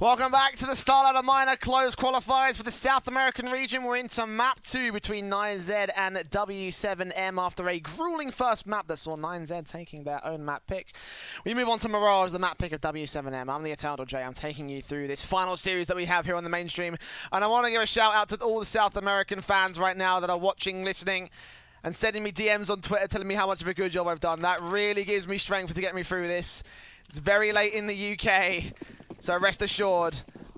Welcome back to the StarLadder Minor Closed Qualifiers for the South American region. We're into map 2 between 9Z and W7M after a grueling first map that saw 9Z taking their own map pick. We move on to Mirage, the map pick of W7M. I'm the Eternal J. I'm taking you through this final series that we have here on the mainstream. And I want to give a shout out to all the South American fans right now that are watching, listening, and sending me DMs on Twitter telling me how much of a good job I've done. That really gives me strength to get me through this. It's very late in the UK. So rest assured,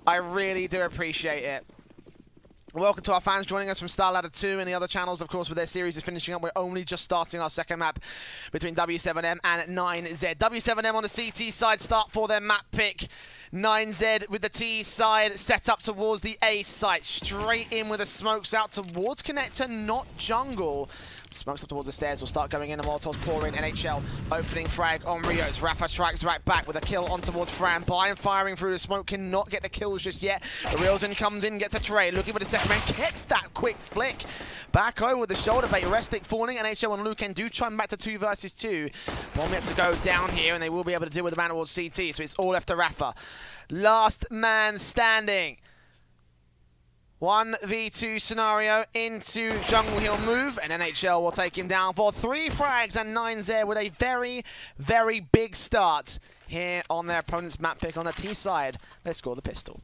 I really do appreciate it. Welcome to our fans joining us from StarLadder 2 and the other channels, of course, with their series is finishing up. We're only just starting our second map between W7M and 9Z. W7M on the CT side start for their map pick. 9Z with the T side set up towards the A site. Straight in with the smokes out towards connector, not jungle. Smokes up towards the stairs will start going in. The Molotovs pour in. NHL opening frag on Rios. Rafa strikes right back with a kill on towards Fran. Blind firing through the smoke. Cannot get the kills just yet. The Rielsen comes in, gets a trade. Looking for the second man. Gets that quick flick. Back over with the shoulder bait. Restic falling. NHL and Lucan do chime back to 2 versus 2. 1 minute to go down here, and they will be able to deal with the man towards CT. So it's all left to Rafa. Last man standing. 1v2 scenario into jungle. He'll move, and NHL will take him down for 3 frags, and 9Z with a very, very big start here on their opponent's map pick on the T side. Let's score the pistol.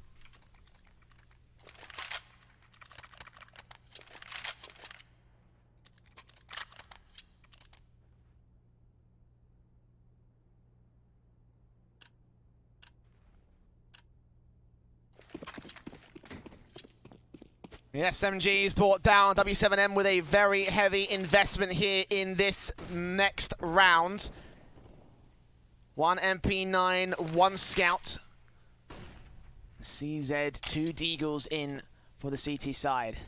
The SMG is brought down. W7M with a very heavy investment here in this next round. 1 MP9, 1 Scout. CZ, 2 Deagles in for the CT side.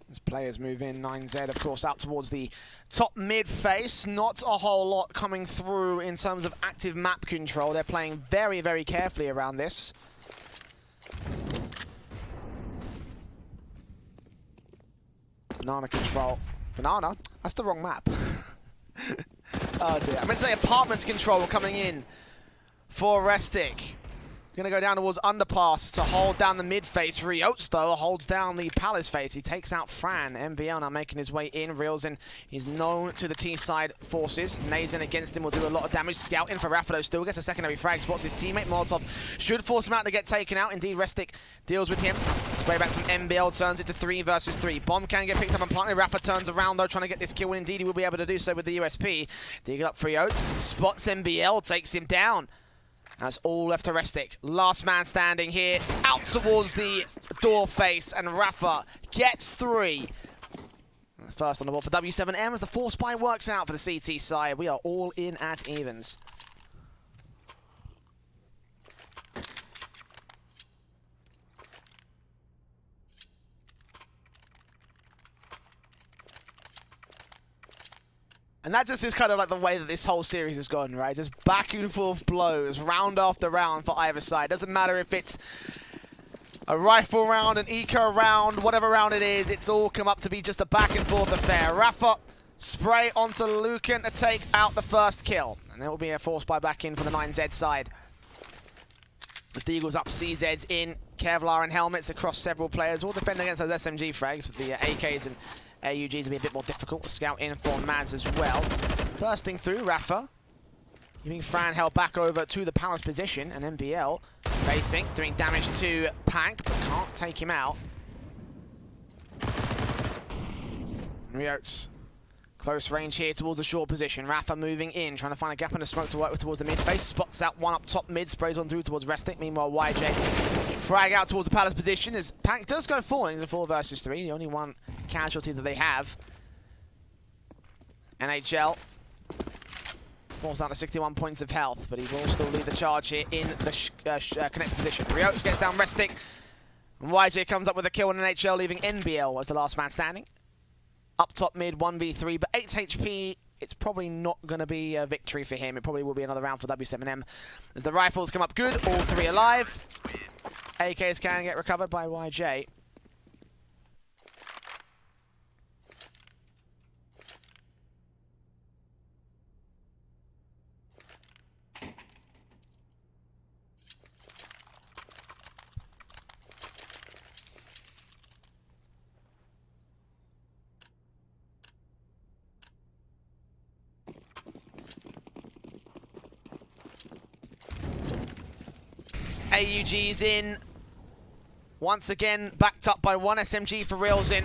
As players move in, 9Z, of course, out towards the top mid face. Not a whole lot coming through in terms of active map control. They're playing very, very carefully around this. Banana control. Banana? That's the wrong map. Oh dear. I meant to say apartments control coming in for Restic. Going to go down towards underpass to hold down the mid face. Riots, though, holds down the palace face. He takes out Fran. MBL now making his way in. Rielsen is known to the T side forces. Nades in against him will do a lot of damage. Scout in for Rafa, still gets a secondary frag. Spots his teammate. Molotov should force him out to get taken out. Indeed, Restic deals with him. Spray back from MBL, turns it to 3 versus 3. Bomb can get picked up and partly. Rafa turns around, though, trying to get this kill. Indeed, he will be able to do so with the USP. Dig up for Riots. Spots MBL, takes him down. That's all left to Restic. Last man standing here, out towards the door face, and Rafa gets 3. First on the board for W7M as the force buy works out for the CT side. We are all in at evens. And that just is kind of like the way that this whole series has gone, right? Just back and forth blows, round after round for either side. Doesn't matter if it's a rifle round, an eco round, whatever round it is, it's all come up to be just a back and forth affair. Rafa, spray onto Lucan to take out the first kill. And there will be a force buy back in for the 9Z side. The Deagles up, CZ's in, Kevlar and helmets across several players, all defending against those SMG frags with the AKs and AUGs will be a bit more difficult. Scout in for Mads as well. Bursting through, Rafa. Giving Fran held back over to the palace position, and MBL facing, doing damage to Pank, but can't take him out. Riots. Close range here towards the short position. Rafa moving in, trying to find a gap in the smoke to work with towards the mid face. Spots out one up top mid, sprays on through towards Restic. Meanwhile, YJ frag out towards the palace position as Pank does go falling into 4 versus 3. The only one casualty that they have. NHL falls down to 61 points of health, but he will still lead the charge here in the connected position. Riots gets down Restic, and YJ comes up with a kill on NHL, leaving NBL as the last man standing. Up top mid, 1v3, but 8 HP, it's probably not going to be a victory for him. It probably will be another round for W7M. As the rifles come up good, all 3 alive. AKs can get recovered by YJ. AUG's in. Once again, backed up by one SMG for Realsin.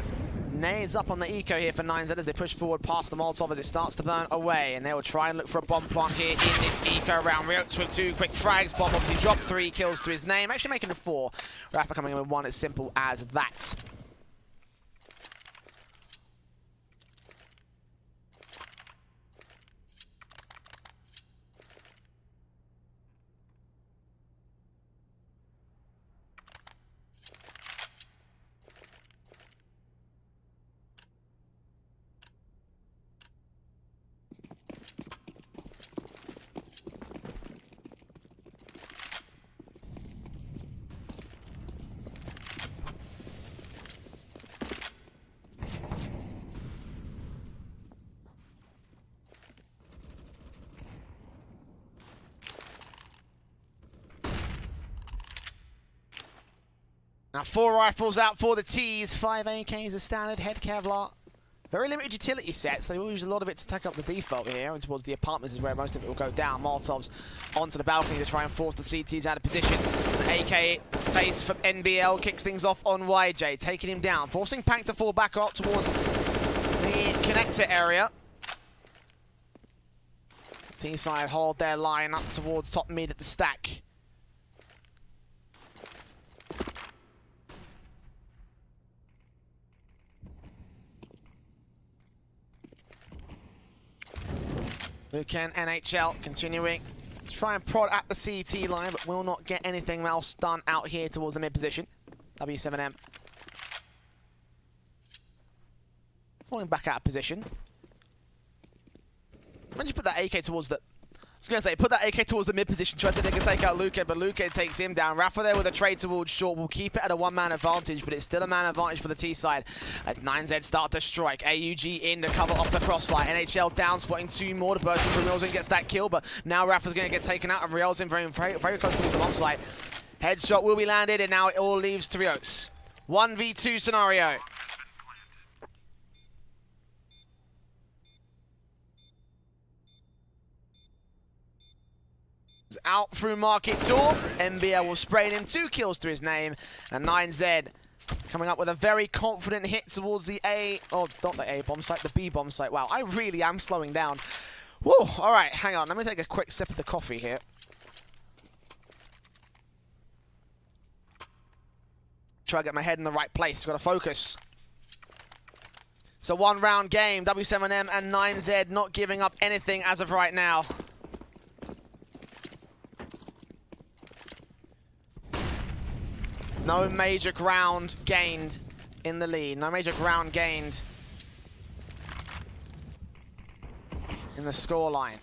Nades up on the eco here for 9Z as they push forward past the Molotov as it starts to burn away. And they will try and look for a bomb plant here in this eco round. Riots with 2 quick frags. Bomb obviously dropped 3 kills to his name. Actually making it 4. Rapper coming in with 1 as simple as that. Now 4 rifles out for the T's, 5 AKs as standard, head Kevlar. Very limited utility sets, they will use a lot of it to take up the default here, and towards the apartments is where most of it will go down. Molotovs onto the balcony to try and force the CTs out of position. An AK face from NBL kicks things off on YJ, taking him down, forcing Pank to fall back up towards the connector area. T-side hold their line up towards top mid at the stack. Lucan, NHL, continuing to try and prod at the CT line, but will not get anything else done out here towards the mid position. W7M falling back out of position. When you put that AK towards the... I was going to say, put that AK towards the mid position, tries to think take out Lucan, but Lucan takes him down. Rafa there with a trade towards short will keep it at a 1-man advantage, but it's still a man advantage for the T side as 9Z start to strike. AUG in to cover off the crossfire. NHL down, spotting 2 more to burst into Realsin, gets that kill, but now Rafa's going to get taken out, and Realsin very close to the bomb site. Headshot will be landed, and now it all leaves to Riots. 1v2 scenario. Out through market door. NBL will spray him 2 kills to his name, and 9Z coming up with a very confident hit towards the A, or not the A bomb site, the B bomb site. Wow, I really am slowing down. Whoa, all right, hang on, let me take a quick sip of the coffee here. Try to get my head in the right place, gotta focus. So 1-round game, W7M and 9Z not giving up anything as of right now. No major ground gained in the lead. No major ground gained in the scoreline.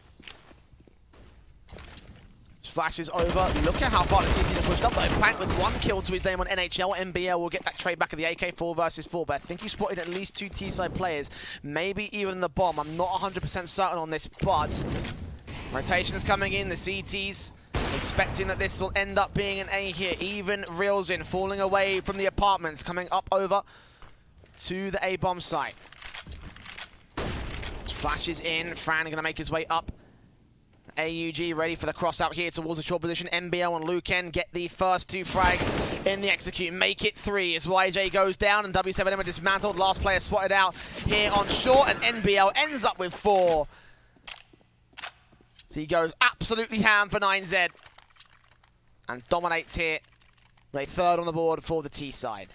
Flashes over. Look at how far the CTs have pushed up. Though Plank with 1 kill to his name on NHL. NBL will get that trade back of the AK 4 versus 4. But I think he spotted at least 2 T-side players. Maybe even the bomb. I'm not 100% certain on this, but rotations coming in. The CTs expecting that this will end up being an A here. Even Realsin falling away from the apartments, coming up over to the A bomb site. Flashes in. Fran going to make his way up. AUG ready for the cross out here towards the short position. NBL and Lucan get the first 2 frags in the execute. Make it 3 as YJ goes down and W7M are dismantled. Last player spotted out here on short, and NBL ends up with 4. So he goes absolutely ham for 9Z and dominates here with a 3rd on the board for the T side.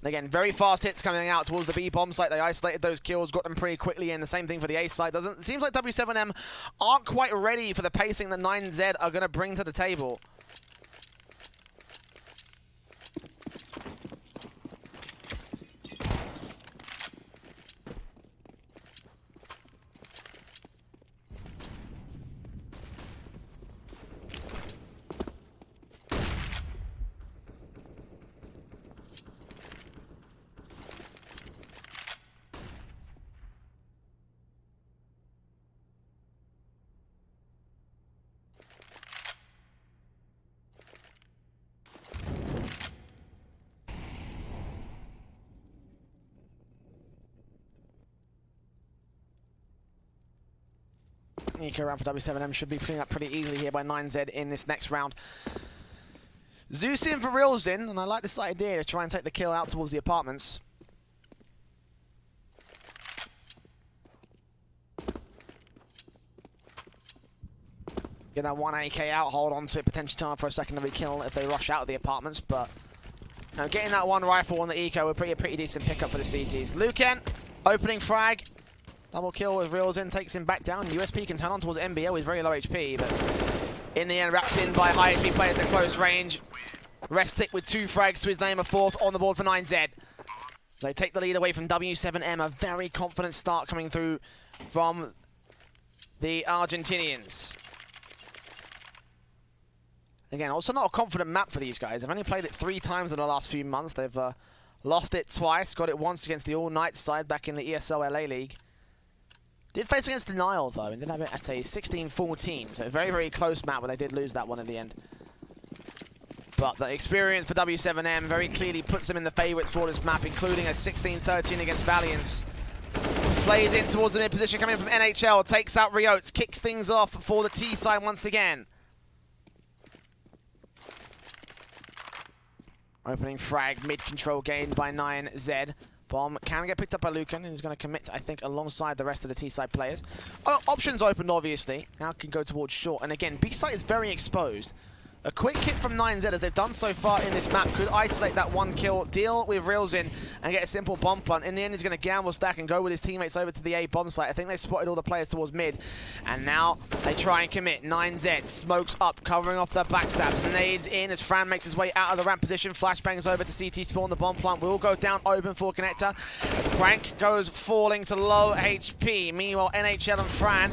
Again, very fast hits coming out towards the B bomb site. They isolated those kills, got them pretty quickly, and the same thing for the A side. It seems like W7M aren't quite ready for the pacing that 9Z are going to bring to the table. Eco round for W7M should be putting up pretty easily here by 9Z in this next round. Zeus in for Reels in, and I like this idea to try and take the kill out towards the apartments. Get that 180k out, hold on to it, potentially time for a secondary kill if they rush out of the apartments, but you know, getting that one rifle on the eco would be a pretty decent pickup for the CTs. Luken, opening frag, double kill with Reels in, takes him back down. USP can turn on towards MBL, he's very low HP, but in the end wrapped in by high HP players at close range. Restic with 2 frags to his name, a 4th on the board for 9Z. They take the lead away from W7M, a very confident start coming through from the Argentinians. Again, also not a confident map for these guys. They've only played it 3 times in the last few months. They've lost it twice, got it once against the All Knight side back in the ESL LA League. Did face against Denial though, and did have it at a 16-14, so a very, very close map, but they did lose that one in the end. But the experience for W7M very clearly puts them in the favourites for this map, including a 16-13 against Valiance. Plays in towards the mid position, coming from NHL, takes out Riotes, kicks things off for the T side once again. Opening frag, mid-control gained by 9Z. Bomb can get picked up by Luken, and he's going to commit, I think, alongside the rest of the T-side players. Options opened, obviously. Now can go towards short. And again, B-side is very exposed. A quick hit from 9Z, as they've done so far in this map, could isolate that 1 kill, deal with Reels in, and get a simple bomb plant. In the end, he's going to gamble stack and go with his teammates over to the A bomb site. I think they spotted all the players towards mid, and now they try and commit. 9Z smokes up, covering off their backstabs. Nades in as Fran makes his way out of the ramp position. Flashbangs over to CT spawn. The bomb plant will go down open for Connector. As Crank goes falling to low HP. Meanwhile, NHL and Fran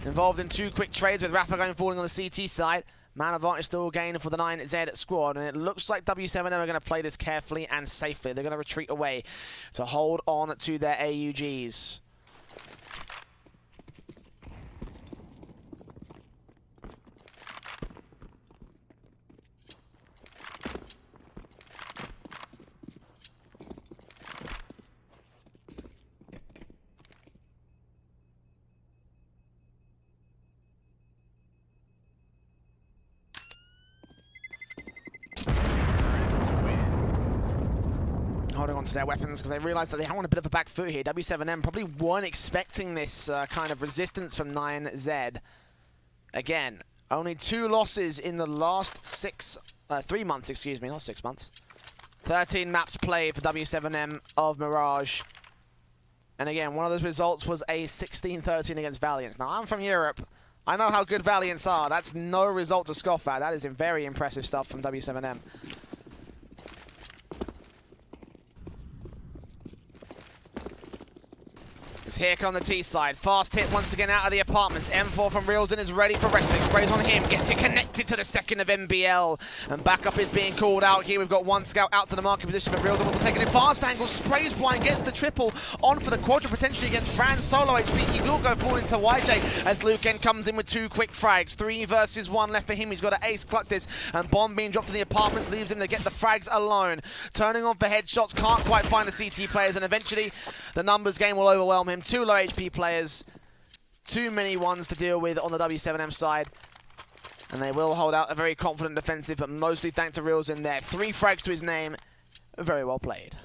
involved in 2 quick trades, with Rafa going falling on the CT side. Man advantage still gained for the 9Z squad, and it looks like W7M are going to play this carefully and safely. They're going to retreat away to hold on to their AUGs. Holding on to their weapons because they realize that they have on a bit of a back foot here. W7M probably weren't expecting this kind of resistance from 9Z. Again, only 2 losses in the last 3 months, excuse me, not 6 months. 13 maps played for W7M of Mirage. And again, one of those results was a 16-13 against Valiance. Now, I'm from Europe. I know how good Valiance are. That's no result to scoff at. That is very impressive stuff from W7M. Here come the T side. Fast hit once again out of the apartments. M4 from Reelson is ready for wrestling. Sprays on him. Gets it connected to the 2nd of MBL. And backup is being called out here. We've got 1 scout out to the marking position, but Reelson wants to take it in fast angle. Sprays blind. Gets the triple on for the quadra potentially against Fran's solo HP. He will go full into YJ as Luken comes in with 2 quick frags. 3 versus 1 left for him. He's got an ace Cluctus. And bomb being dropped to the apartments leaves him to get the frags alone. Turning on for headshots. Can't quite find the CT players. And eventually the numbers game will overwhelm him. 2 low HP players, too many ones to deal with on the W7M side, and they will hold out a very confident defensive, but mostly thanks to Reels in there. 3 frags to his name, very well played.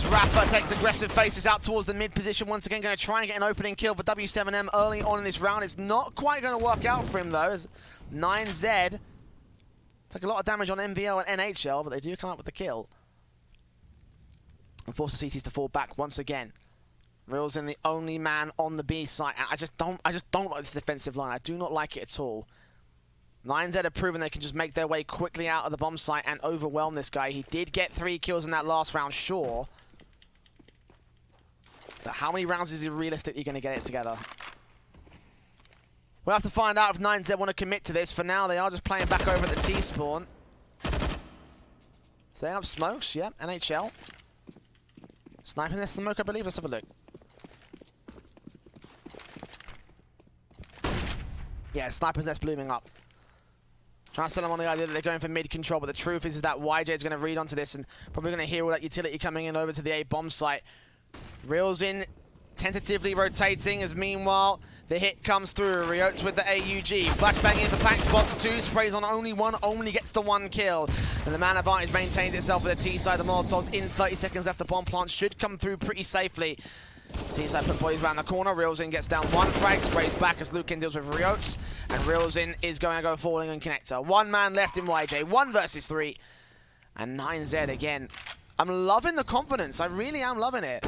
Rafa takes aggressive faces out towards the mid position. Once again, going to try and get an opening kill for W7M early on in this round. It's not quite going to work out for him, though, as 9Z took a lot of damage on MBL and NHL, but they do come up with the kill. And force the CTs to fall back once again. Reels in the only man on the B side. And I just don't like this defensive line. I do not like it at all. 9Z have proven they can just make their way quickly out of the bomb site and overwhelm this guy. He did get 3 kills in that last round, sure. But how many rounds is he realistically going to get it together? We'll have to find out if 9Z want to commit to this. For now, they are just playing back over at the T spawn. So they have smokes, yeah, NHL. Sniping this smoke, I believe. Let's have a look. Yeah, Sniper's Nest blooming up. Trying to sell them on the idea that they're going for mid-control, but the truth is that YJ is going to read onto this and probably going to hear all that utility coming in over to the A bomb site. Reels in, tentatively rotating, as meanwhile, the hit comes through. Riots with the AUG. Flashbang in for Pack spots two, sprays on only one, only gets the one kill. And the man advantage maintains itself with the T-side. The Molotovs in 30 seconds left. The bomb plant should come through pretty safely. T-side put bodies around the corner. Reels in gets down one frag, sprays back as Lukin deals with Riots. And Reels in is going to go falling on connector. One man left in YJ, 1 versus 3. And 9Z again. I'm loving the confidence. I really am loving it.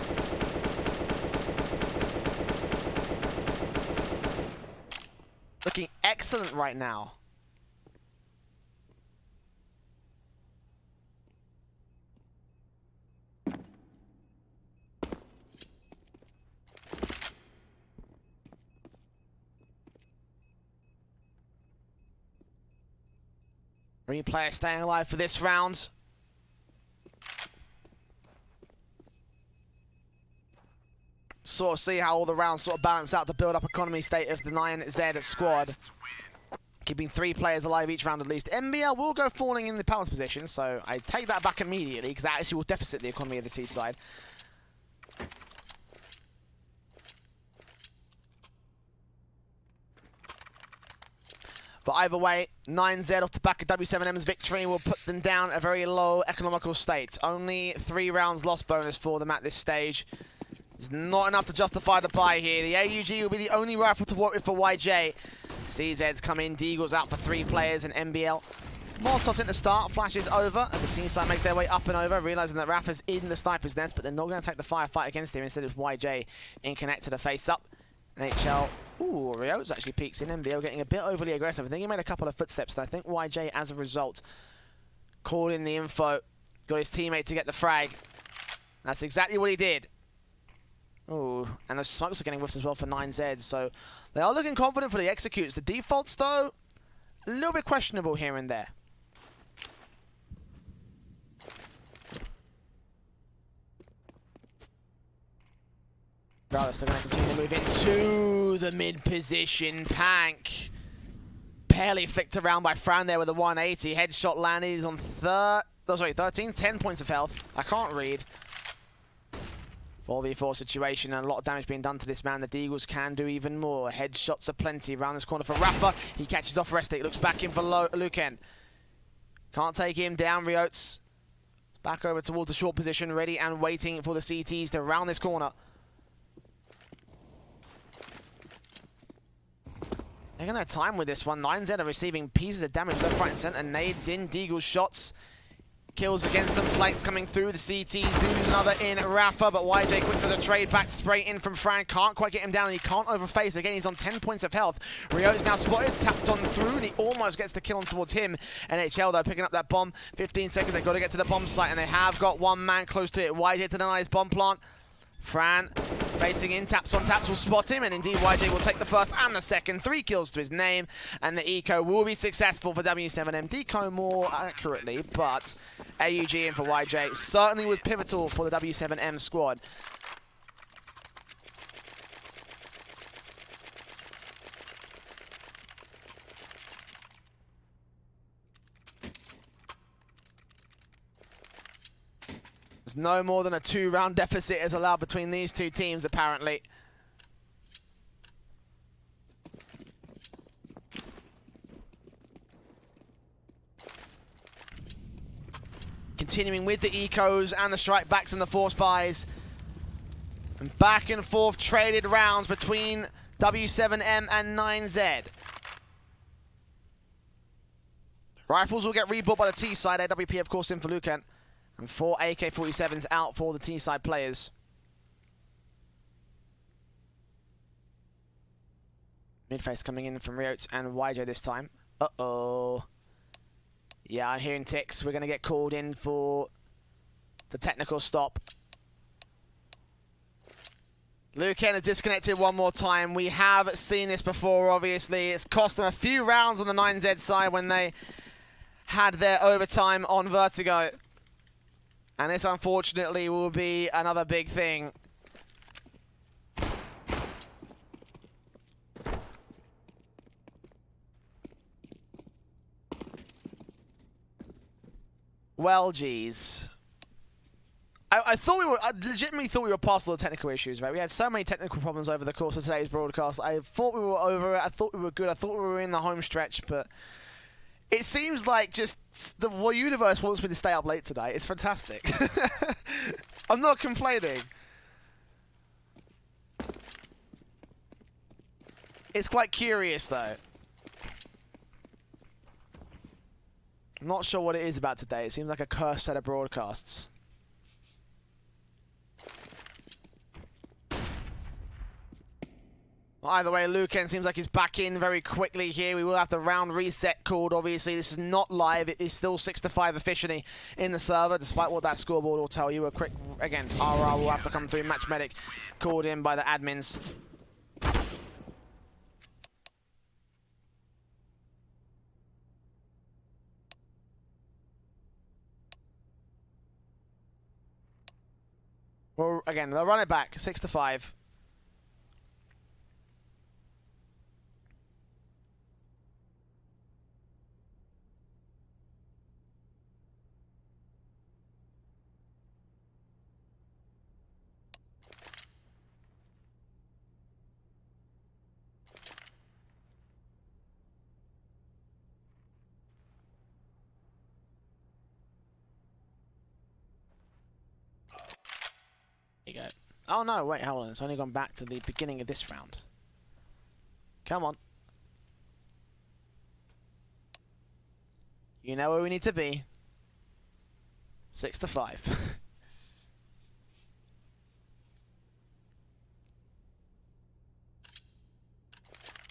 Looking excellent right now. Replayer staying alive for this round. Sort of see how all the rounds sort of balance out to build up economy state of the 9Z squad. Keeping 3 players alive each round at least. MBL will go falling in the balance position, so I take that back immediately because that actually will deficit the economy of the T side. But either way, 9Z off the back of W7M's victory will put them down a very low economical state. Only 3 rounds loss bonus for them at this stage. It's not enough to justify the buy here. The AUG will be the only rifle to work with for YJ. CZ's come in, Deagle's out for 3 players, and MBL. Molotov's in the start, flashes over, and the team side make their way up and over, realizing that Rafa's in the Sniper's Nest, but they're not going to take the firefight against him. Instead, it's YJ in connect to the face-up. NHL, ooh, Riots actually peeks in. MBL getting a bit overly aggressive. I think he made a couple of footsteps, and I think YJ, as a result, called in the info, got his teammate to get the frag. That's exactly what he did. Ooh, and the smokes are getting whiffed as well for 9Z, so they are looking confident for the executes. The defaults, though, a little bit questionable here and there. Regardless, they're going to continue to move into the mid position. Pank barely flicked around by Fran there with a 180. Headshot landed. He's on 13, 10 points of health. I can't read. 4v4 situation and a lot of damage being done to this man. The Deagles can do even more. Headshots are plenty around this corner for Rafa. He catches off Restic. Looks back in for Luken. Can't take him down. Riots back over towards the short position, ready and waiting for the CTs to round this corner. Taking their time with this one. 9Z are receiving pieces of damage left, right, and center. Nades in, Deagle shots. Kills against them, flanks coming through. The CTs lose another in Rafa, but YJ quick for the trade back. Spray in from Fran. Can't quite get him down, and he can't overface. Again, he's on 10 points of health. Rio's now spotted, tapped on through, and he almost gets the kill on towards him. NHL, though, picking up that bomb. 15 seconds, they've got to get to the bomb site, and they have got one man close to it. YJ to deny his bomb plant. Fran facing in, taps on taps will spot him, and indeed YJ will take the first and the second. 3 kills to his name, and the eco will be successful for W7M. Deco more accurately, but AUG in for YJ certainly was pivotal for the W7M squad. There's no more than a 2-round deficit is allowed between these two teams, apparently. Continuing with the ecos and the strike backs and the force buys. And back and forth traded rounds between W7M and 9Z. Rifles will get rebought by the T side. AWP, of course, in for Lucan. And 4 AK-47s out for the T-side players. Midface coming in from Riots and YJ this time. Uh-oh. Yeah, I'm hearing ticks. We're going to get called in for the technical stop. Lucan has disconnected one more time. We have seen this before, obviously. It's cost them a few rounds on the 9Z side when they had their overtime on Vertigo. And this, unfortunately, will be another big thing. Well, geez. I thought I legitimately thought we were past all the technical issues, right? We had so many technical problems over the course of today's broadcast. I thought we were over it. I thought we were good. I thought we were in the home stretch, but it seems like just the universe wants me to stay up late tonight. It's fantastic. I'm not complaining. It's quite curious, though. I'm not sure what it is about today. It seems like a cursed set of broadcasts. Well, either way, Lucan seems like he's back in very quickly here. We will have the round reset called, obviously. This is not live. It is still 6-5 officially in the server, despite what that scoreboard will tell you. A quick, again, RR will have to come through. Match medic called in by the admins. Well, again, they'll run it back, 6-5. There you go. Oh no, wait, hold on. It's only gone back to the beginning of this round. Come on. You know where we need to be. 6-5.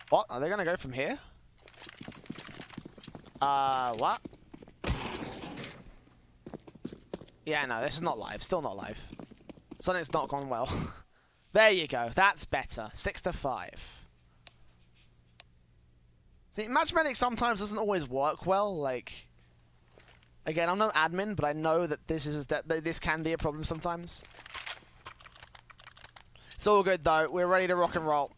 What? Are they going to go from here? What? Yeah, no, this is not live. Still not live. Something's not gone well. There you go. That's better. 6-5. See, matchmaking sometimes doesn't always work well. Like, again, I'm no admin, but I know that this can be a problem sometimes. It's all good though. We're ready to rock and roll.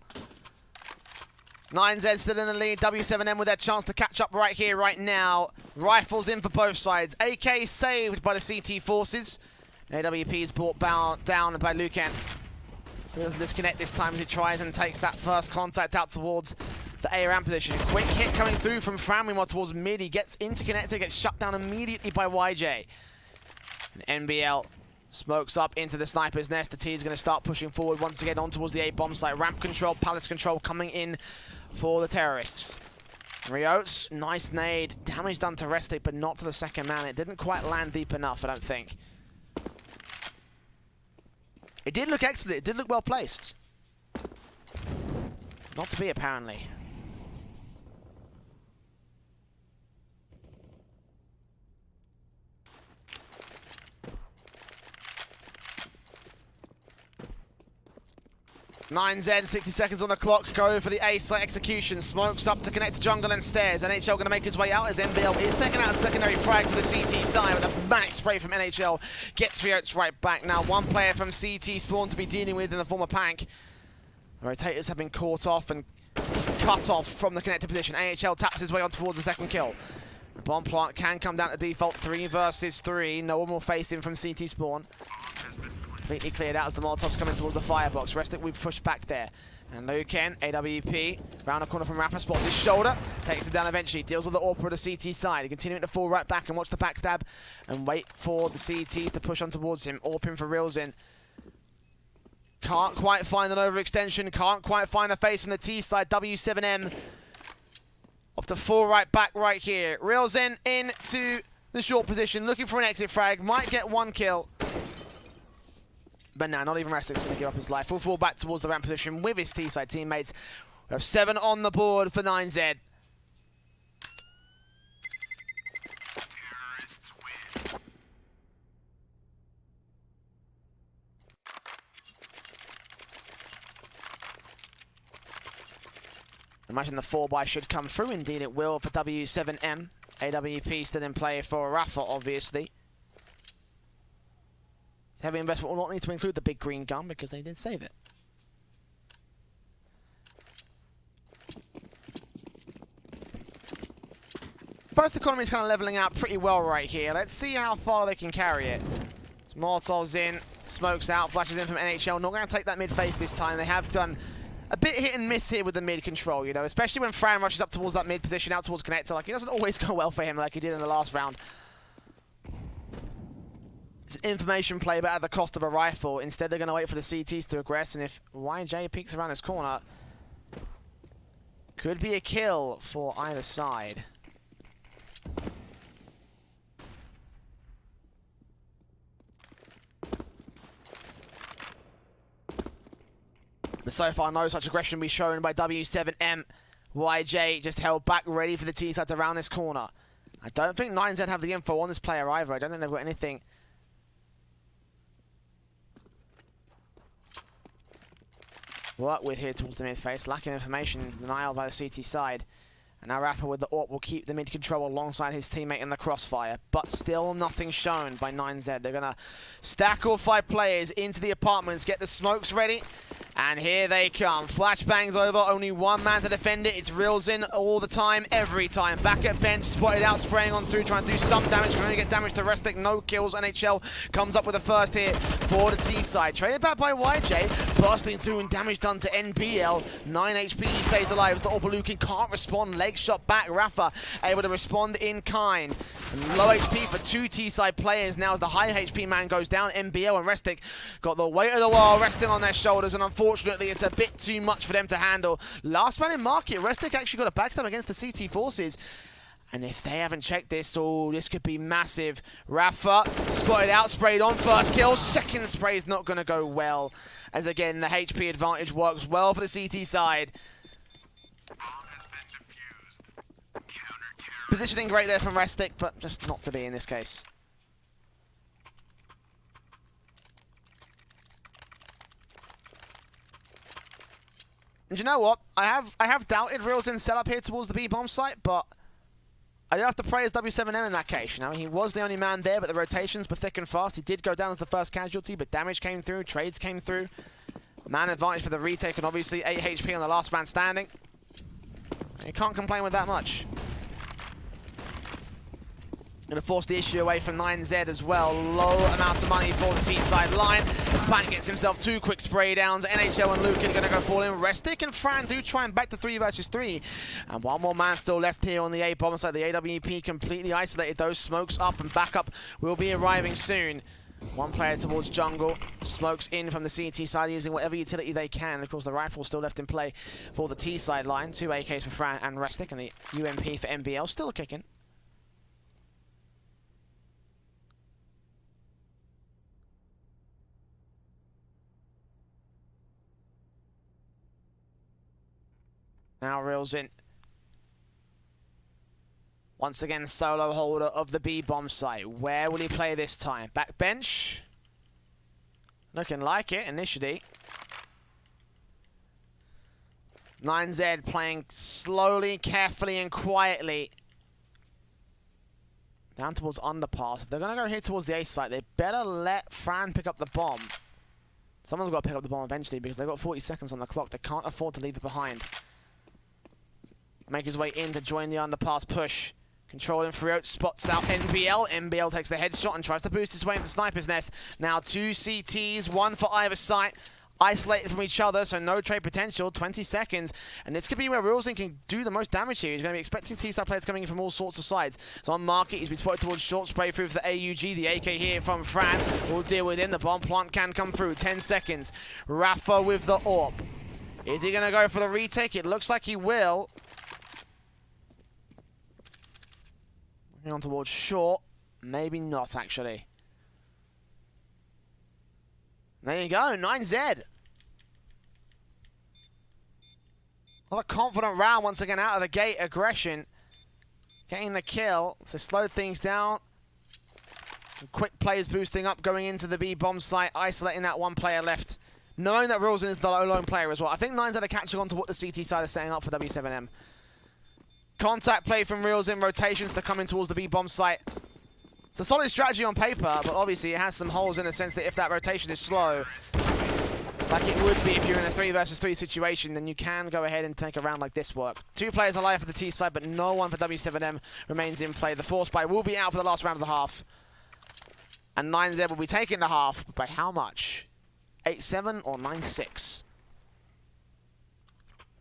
9Z still in the lead. W7M with their chance to catch up right here, right now. Rifles in for both sides. AK saved by the CT forces. AWP is brought down by Lucan. He doesn't disconnect this time as he tries and takes that first contact out towards the A ramp position. Quick hit coming through from Fran, meanwhile towards mid. He gets interconnected, gets shut down immediately by YJ. And NBL smokes up into the sniper's nest. The T is going to start pushing forward once again on towards the A bomb site. Ramp control, palace control coming in for the terrorists. Rios, nice nade. Damage done to Restic, but not to the second man. It didn't quite land deep enough, I don't think. It did look excellent. It did look well placed. Not to be, apparently. Z, 60 seconds on the clock. Go for the A-site execution. Smokes up to connect to jungle and stairs. NHL going to make his way out as NBL is taking out a secondary frag for the CT side with a manic spray from NHL. Gets Riots right back. Now one player from CT spawn to be dealing with in the form of Pank. The rotators have been caught off and cut off from the connected position. AHL taps his way on towards the second kill. The bomb plant can come down to default 3 versus 3. No one will face him from CT spawn. Completely cleared out as the Molotov's coming towards the firebox. Restic we push back there. And Lucan, AWP, round the corner from Rapper, spots his shoulder, takes it down eventually, deals with the AWP at the CT side. He continuing to fall right back and watch the backstab and wait for the CTs to push on towards him. AWP in for reals in. Can't quite find an overextension, can't quite find a face on the T side. W7M up to 4 right back right here. Reels in into the short position, looking for an exit frag, might get 1 kill. But nah, not even Restic's going to give up his life. We'll fall back towards the ramp position with his T-side teammates. We have 7 on the board for 9Z. Imagine the 4x should come through. Indeed it will for W7M. AWP still in play for Rafa, obviously. Heavy investment will not need to include the big green gun because they did save it. both economies kind of leveling out pretty well right here. Let's see how far they can carry it. Molotov's in, smokes out, flashes in from NHL. Not going to take that mid face this time. They have done a bit hit and miss here with the mid control, you know, especially when Fran rushes up towards that mid position, out towards connector. Like, it doesn't always go well for him like he did in the last round. It's an information play, but at the cost of a rifle. Instead, they're going to wait for the CTs to aggress, and if YJ peeks around this corner, could be a kill for either side. But so far, no such aggression be shown by W7M. YJ just held back, ready for the T-side to round this corner. I don't think 9Z have the info on this player either. I don't think they've got anything. Work with here towards the mid face. Lacking information, denial by the CT side. And now Rafa with the AWP will keep the mid control alongside his teammate in the crossfire. But still nothing shown by 9Z. They're going to stack all 5 players into the apartments, get the smokes ready. And here they come. Flashbangs over, only one man to defend it. It's reels in all the time, every time. Back at bench, spotted out, spraying on through, trying to do some damage. Can only get damage to Restic, no kills. NHL comes up with the first hit for the T side. Traded back by YJ, bursting through and damage done to NBL. 9 HP, he stays alive as the Opalukin can't respond. Leg shot back, Rafa able to respond in kind. And low HP for 2 T side players now as the high HP man goes down. NBL and Restic got the weight of the world resting on their shoulders, and unfortunately, it's a bit too much for them to handle. Last man in market, Restic actually got a backstab against the CT forces. And if they haven't checked this, oh, this could be massive. Rafa spotted out, sprayed on, first kill. Second spray is not going to go well. As again, the HP advantage works well for the CT side. Positioning great there from Restic, but just not to be in this case. And you know what? I have doubted Realzin's setup here towards the B-bomb site, but I do have to praise W7M in that case. You know, he was the only man there, but the rotations were thick and fast. He did go down as the first casualty, but damage came through, trades came through. Man advantage for the retake, and obviously 8 HP on the last man standing. You can't complain with that much. Gonna force the issue away from 9Z as well. Low amounts of money for the T-side line. Pan gets himself 2 quick spray downs. NHL and Luke are gonna go fall in. Restic and Fran do try and back to 3 versus 3. And one more man still left here on the A bomb side. The AWP completely isolated. Those smokes up, and backup will be arriving soon. One player towards jungle. Smokes in from the CT side using whatever utility they can. Of course, the rifle still left in play for the T-side line. 2 AKs for Fran and Restic, and the UMP for NBL still kicking. Now reels in. Once again, solo holder of the B-bomb site. Where will he play this time? Backbench. Looking like it initially. 9Z playing slowly, carefully, and quietly. Down towards underpass. If they're going to go here towards the A site, they better let Fran pick up the bomb. Someone's got to pick up the bomb eventually because they've got 40 seconds on the clock. They can't afford to leave it behind. Make his way in to join the underpass push. Controlling throughout, spots out NBL. NBL takes the headshot and tries to boost his way into Sniper's Nest. Now 2 CTs, 1 for either site. Isolated from each other, so no trade potential. 20 seconds. And this could be where Realzin can do the most damage here. He's going to be expecting T-side players coming in from all sorts of sides. So on market, he's been spotted towards short spray through for the AUG. The AK here from Fran will deal with him. The bomb plant can come through. 10 seconds. Rafa with the AWP. Is he going to go for the retake? It looks like he will. On towards short, maybe not actually. There you go, 9Z. Another confident round once again out of the gate. Aggression, getting the kill to slow things down. Quick plays boosting up, going into the B-bomb site, isolating that one player left. Knowing that Realzin is the lone player as well. I think 9Z are catching on to what the CT side is setting up for W7M. Contact play from Realzin, rotations to come in towards the B-bomb site. It's a solid strategy on paper, but obviously it has some holes in the sense that if that rotation is slow, like it would be if you're in a 3 versus 3 situation, then you can go ahead and take a round like this work. 2 players alive for the T side, but no one for W7M remains in play. The Force Bite will be out for the last round of the half. And 9Z will be taking the half, but by how much? 8-7 or 9-6?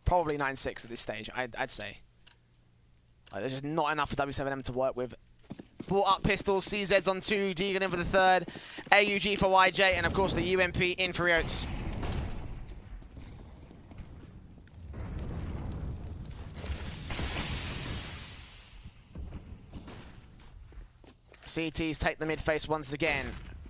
Probably 9-6 at this stage, I'd say. Like, there's just not enough for W7M to work with. Brought up pistols, CZ's on 2, Deegan in for the 3rd, AUG for YJ, and of course the UMP in for Riots. CTs take the mid face once again.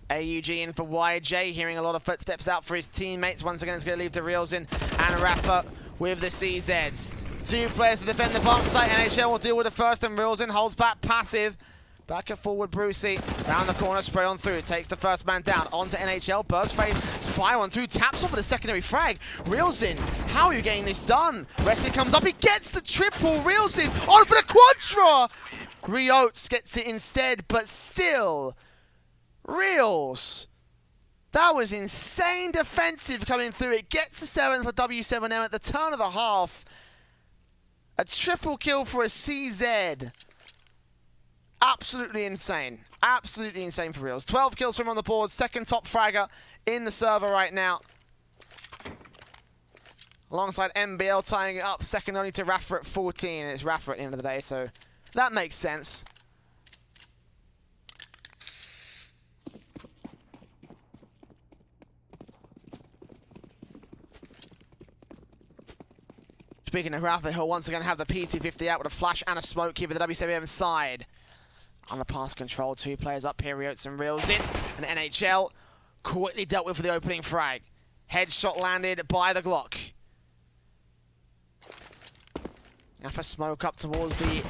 AUG in for YJ, hearing a lot of footsteps out for his teammates. Once again, it's going to leave to Reelsin and Rafa with the CZs. 2 players to defend the bomb site. NHL will deal with the first, and Reelsin holds back passive. Back and forward, Brucey. Round the corner, spray on through. Takes the first man down. Onto NHL. Burst phase. Fire on through. Taps off with a secondary frag. Reelsin, how are you getting this done? Resting comes up. He gets the triple. Reelsin on for the quadra. Riots gets it instead, but still. Reels. That was insane defensive coming through. It gets to 7 for W7M at the turn of the half. A triple kill for a CZ. Absolutely insane. Absolutely insane for Reels. 12 kills from him on the board. Second top fragger in the server right now. Alongside MBL tying it up. Second only to Rafa at 14. And it's Rafa at the end of the day, so that makes sense. Speaking of Rafa, he'll once again have the P250 out with a flash and a smoke here for the W7M side. On the pass control, 2 players up here, Riots and Reelsin. And NHL quickly dealt with for the opening frag. Headshot landed by the Glock. Rafa smoke up towards the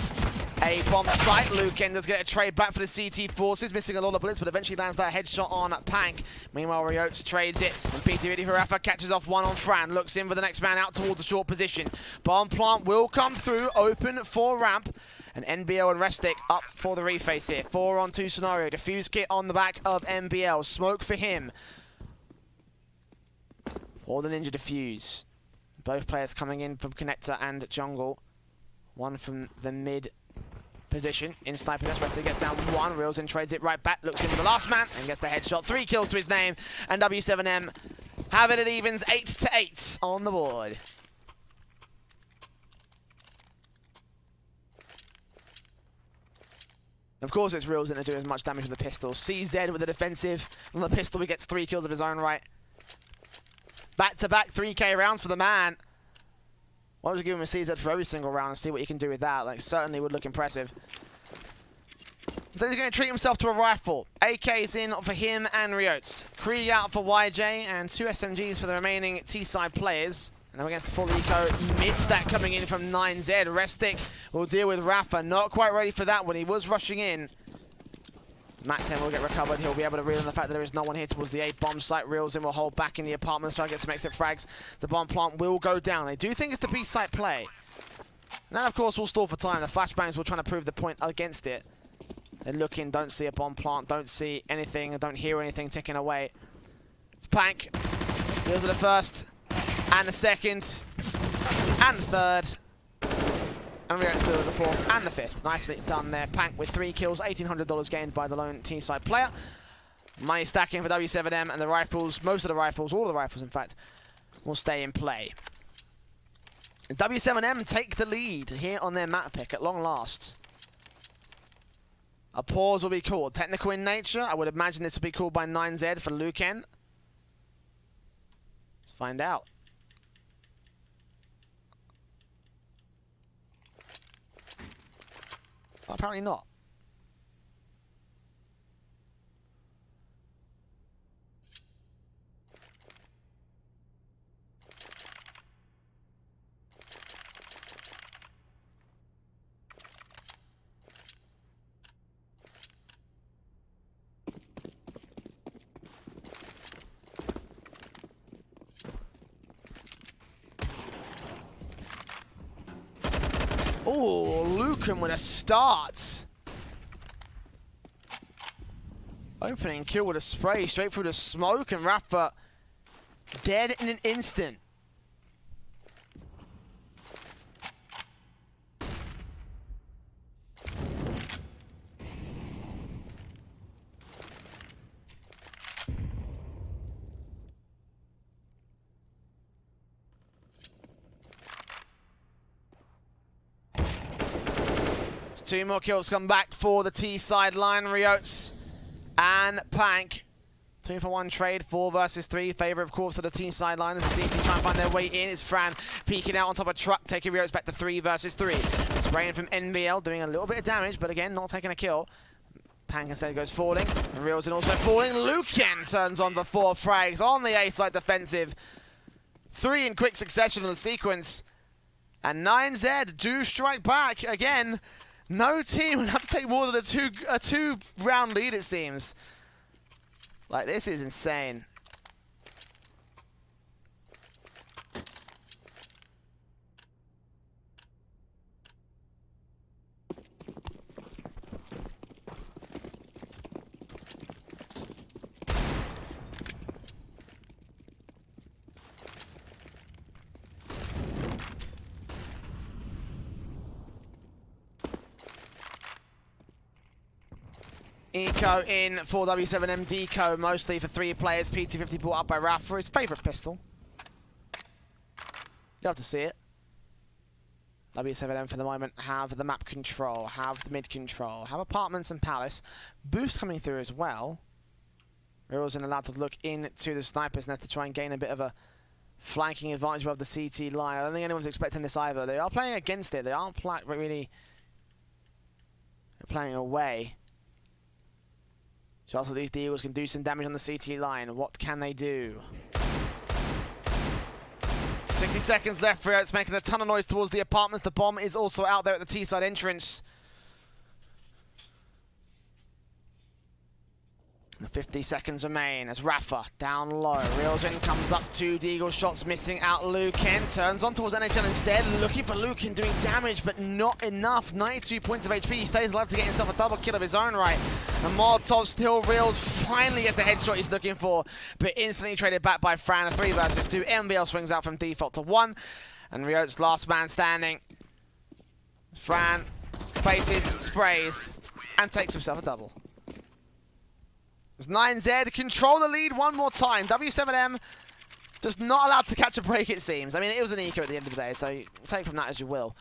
A-bomb site. Luke Enders get a trade back for the CT forces, missing a lot of bullets, but eventually lands that headshot on Pank. Meanwhile, Riots trades it, and P250 for Rafa catches off 1 on Fran. Looks in for the next man out towards the short position. Bomb plant will come through, open for ramp. And NBL and Restic up for the reface here. 4-on-2 scenario. Defuse kit on the back of NBL. Smoke for him. For the Ninja Defuse. Both players coming in from connector and jungle. One from the mid position in sniper. Restic gets down 1. Reelsin trades it right back. Looks in for the last man and gets the headshot. 3 kills to his name. And W7M have it at evens 8-8 on the board. Of course, it's Reelsin to do as much damage with the pistol. CZ with the defensive. On the pistol, he gets 3 kills of his own right. Back-to-back 3K rounds for the man. Why don't you give him a CZ for every single round and see what you can do with that? Like, certainly would look impressive. So he's going to treat himself to a rifle. AK's in for him and Riots. Krieg out for YJ and 2 SMGs for the remaining T-side players. And against the full eco, mid-stack coming in from 9Z. Restic will deal with Rafa. Not quite ready for that one. He was rushing in. Mac 10 will get recovered. He'll be able to reel in the fact that there is no one here towards the A-bomb site. Reelsin will hold back in the apartment, so I get some exit frags. The bomb plant will go down. They do think it's the B-site play. And then, of course, we'll stall for time. The flashbangs will try to prove the point against it. They look in, don't see a bomb plant, don't see anything, don't hear anything ticking away. It's Pank. Deals with the first. And the second, and the third, and Riots still with the 4th and the 5th. Nicely done there. Pank with 3 kills, $1,800 gained by the lone T-side player. Money stacking for W7M, and the rifles, most of the rifles, all of the rifles in fact, will stay in play. W7M take the lead here on their map pick at long last. A pause will be called. Technical in nature, I would imagine this will be called by 9Z for Luken. Let's find out. Well, apparently not. Oh, Luken with a start. Opening kill with a spray straight through the smoke, and Rafa Dead in an instant. Two more kills come back for the T sideline. Riots and Pank. 2-for-1 trade, 4 versus 3. Favor, of course, to the T sideline as the CT try and find their way in. It's Fran peeking out on top of Truck, taking Riots back to 3 versus 3. It's spraying from NBL, doing a little bit of damage, but again, not taking a kill. Pank instead goes falling. And Riots also falling. Lucan turns on the 4 frags on the A side defensive. 3 in quick succession in the sequence. And 9Z do strike back again. No team would have to take more than a two-round lead, it seems. Like, this is insane. Eco in for W7M, Deco mostly for 3 players. P250 brought up by Raf for his favourite pistol. You have to see it. W7M for the moment have the map control, have the mid control, have apartments and palace. Boost coming through as well. We're also allowed to look into the sniper's net to try and gain a bit of a flanking advantage above the CT line. I don't think anyone's expecting this either. They are playing against it. They aren't really playing away. Shots of these deals can do some damage on the CT line. What can they do? 60 seconds left for it. It's making a ton of noise towards the apartments. The bomb is also out there at the T-side entrance. 50 seconds remain as Rafa down low. Reels in, comes up 2 Deagle shots missing out. Lucan turns on towards NHL instead. Looking for Lucan doing damage, but not enough. 92 points of HP. He stays alive to get himself a double kill of his own right. And Molotov still Reels finally gets the headshot he's looking for, but instantly traded back by Fran. A 3 versus 2. MBL swings out from default to 1. And Rio's last man standing. Fran faces, sprays, and takes himself a double. As 9Z control the lead one more time. W7M just not allowed to catch a break, it seems. I mean, it was an eco at the end of the day, so take from that as you will.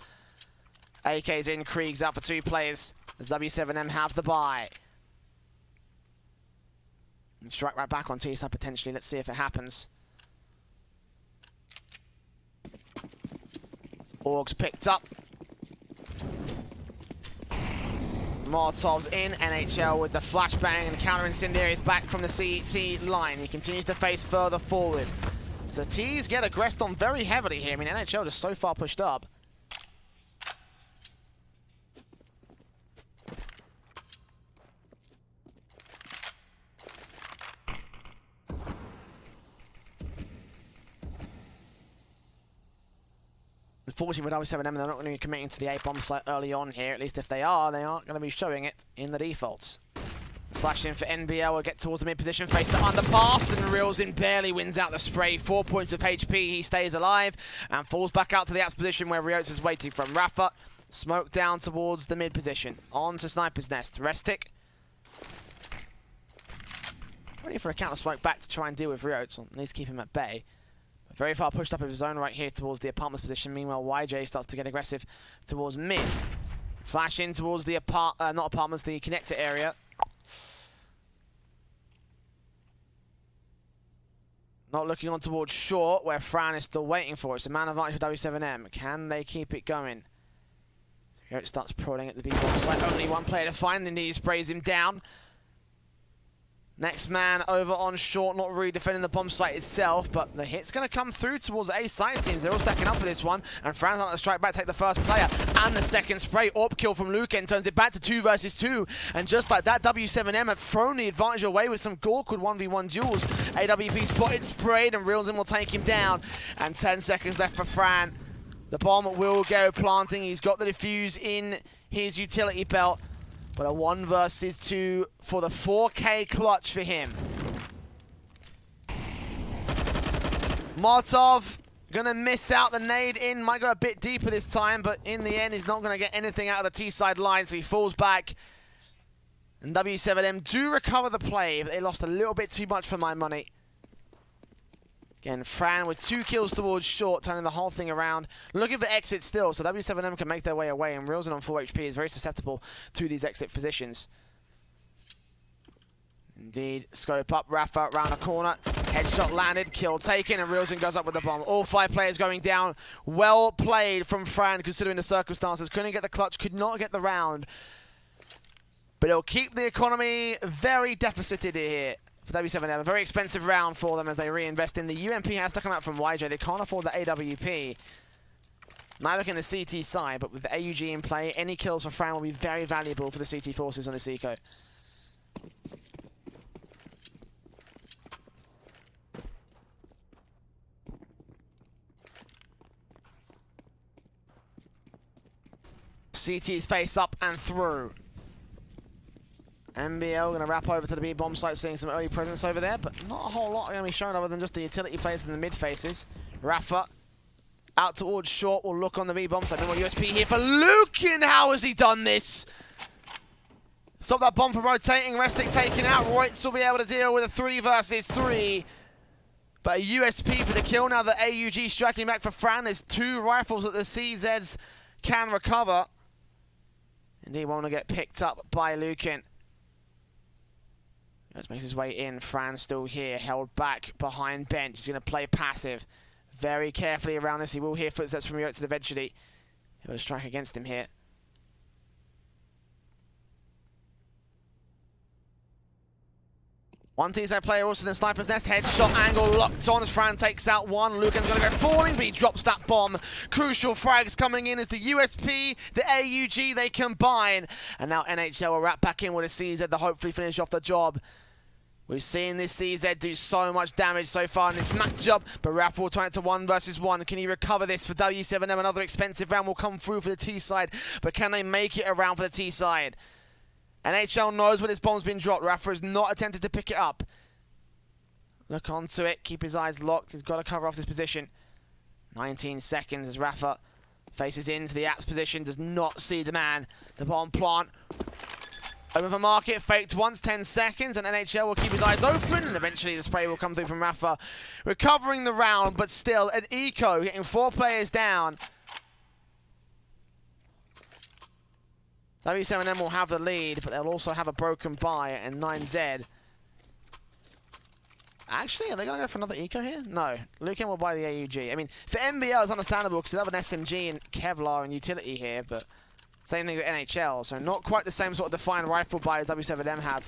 AK's in, Krieg's out for 2 players as W7M have the bye. And strike right back on T-side potentially. Let's see if it happens. Org's picked up. Molotov's in, NHL with the flashbang and counter incendiary is back from the CT line. He continues to face further forward. So T's get aggressed on very heavily here. I mean, NHL just so far pushed up. Unfortunately, with W7M, they're not going to be committing to the A bomb site early on here. At least if they are, they aren't going to be showing it in the defaults. Flash in for NBL, will get towards the mid position, face the underpass, and Reels in barely wins out the spray. 4 points of HP, he stays alive, and falls back out to the apps position where Riots is waiting from. Rafa, smoke down towards the mid position. On to Sniper's Nest. Restic. Ready for a counter smoke back to try and deal with Riots, or at least keep him at bay. Very far pushed up of his own right here towards the apartments position. Meanwhile, YJ starts to get aggressive towards mid. Flash in towards the not apartments, the connector area. Not looking on towards short, where Fran is still waiting for it. It's a man advantage for W7M. Can they keep it going? Here it starts prodding at the B-bomb site. Only one player to find, and he sprays him down. Next man over on short, not really defending the bomb site itself, but the hit's going to come through towards A site, it seems. They're all stacking up for this one, and Fran's on the strike back, take the first player, and the second spray. AWP kill from Lucan turns it back to 2 versus 2, and just like that, W7M have thrown the advantage away with some awkward 1v1 duels. AWP spotted, sprayed, and Reelsin will take him down, and 10 seconds left for Fran. The bomb will go planting. He's got the defuse in his utility belt. But a 1 versus 2 for the 4K clutch for him. Molotov gonna miss out the nade in, might go a bit deeper this time, but in the end he's not gonna get anything out of the T-side line, so he falls back. And W7M do recover the play, but they lost a little bit too much for my money. Again, Fran with 2 kills towards short, turning the whole thing around. Looking for exit still, so W7M can make their way away, and Rilzen on full HP is very susceptible to these exit positions. Indeed, scope up, Rafa around a corner. Headshot landed, kill taken, and Rilzen goes up with the bomb. All 5 players going down. Well played from Fran, considering the circumstances. Couldn't get the clutch, could not get the round. But it'll keep the economy very deficited here for W7M. A very expensive round for them as they reinvest in. The UMP has to come out from YJ. They can't afford the AWP. Neither can the CT side, but with the AUG in play, any kills for Fran will be very valuable for the CT forces on this eco. CT's face up and through. MBL going to wrap over to the B-bomb site, seeing some early presence over there, but not a whole lot going to be shown other than just the utility players in the mid faces. Rafa out towards short, will look on the B-bomb site. More USP here for Lukin. How has he done this? Stop that bomb from rotating. Restic taken out. Reutz will be able to deal with a 3 versus 3. But a USP for the kill. Now the AUG striking back for Fran. There's 2 rifles that the CZs can recover. Indeed, want to get picked up by Lukin. Let's make his way in. Fran still here, held back behind bench. He's going to play passive. Very carefully around this. He will hear footsteps from Reutz eventually. He'll strike against him here. One T-side player also in the sniper's nest. Headshot angle locked on as Fran takes out one. Lucan's going to go falling, but he drops that bomb. Crucial frags coming in as the USP, the AUG, they combine. And now NHL will wrap back in with a CZ to hopefully finish off the job. We've seen this CZ do so much damage so far in this matchup, but Rafa will turn it to 1 versus 1. Can he recover this for W7M? Another expensive round will come through for the T-side, but can they make it around for the T-side? NHL knows when his bomb's been dropped. Rafa has not attempted to pick it up. Look onto it, keep his eyes locked. He's got to cover off this position. 19 seconds as Rafa faces into the apps position, does not see the man. The bomb plant. Open for market, faked once, 10 seconds, and NHL will keep his eyes open, and eventually the spray will come through from Rafa. Recovering the round, but still an eco, getting 4 players down. W7M will have the lead, but they'll also have a broken buy, and 9Z. Actually, are they going to go for another eco here? No. Lucan will buy the AUG. I mean, for MBL, it's understandable because they have an SMG and Kevlar and utility here, but same thing with NHL, so not quite the same sort of defined rifle buy as W7M have.